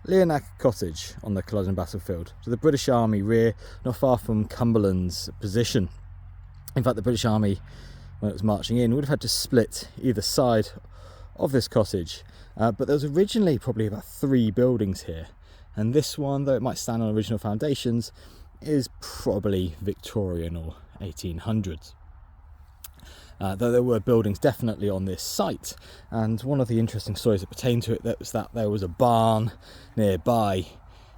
Leonach Cottage on the Culloden battlefield. So the British Army rear, not far from Cumberland's position. In fact, the British Army, when it was marching in, would have had to split either side of this cottage. But there was originally probably about 3 buildings here. And this one, though it might stand on original foundations, is probably Victorian or 1800s. Though there were buildings definitely on this site, and one of the interesting stories that pertain to it was that there was a barn nearby,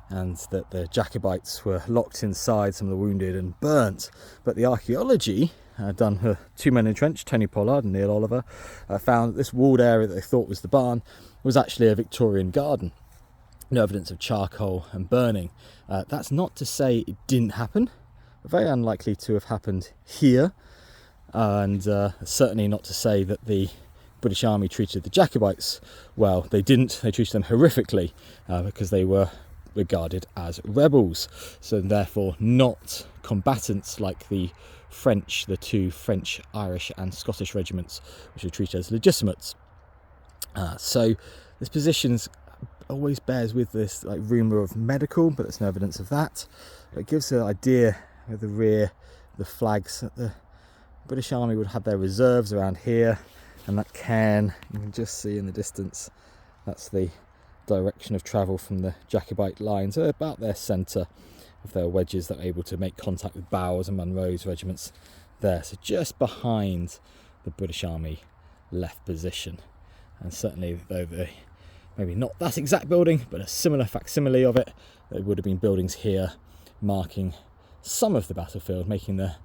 and that the Jacobites were locked inside, some of the wounded, and burnt. But the archaeology done for 2 men entrenched, Tony Pollard and Neil Oliver, found that this walled area that they thought was the barn was actually a Victorian garden. No evidence of charcoal and burning. That's not to say it didn't happen, but very unlikely to have happened here. And certainly not to say that the British Army treated the Jacobites well. They didn't. They treated them horrifically because they were regarded as rebels, so therefore not combatants like the French, the 2 French, Irish and Scottish regiments, which were treated as legitimates. So this position always bears with this rumour of medical, but there's no evidence of that. But it gives an idea of the rear, the flags that the British Army would have their reserves around here, and that cairn you can just see in the distance. That's the direction of travel from the Jacobite lines, so about their centre of their wedges that are able to make contact with Bowers and Munro's regiments there. So just behind the British Army left position, and certainly though they maybe not that exact building, but a similar facsimile of it, there would have been buildings here marking some of the battlefield, making the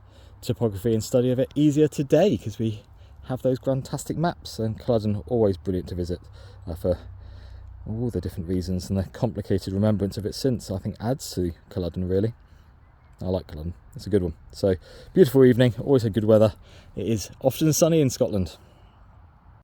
topography and study of it easier today because we have those fantastic maps. And Culloden, always brilliant to visit for all the different reasons, and the complicated remembrance of it since, I think, adds to Culloden really. I like Culloden, it's a good one. So beautiful evening, always had good weather. It is often sunny in Scotland.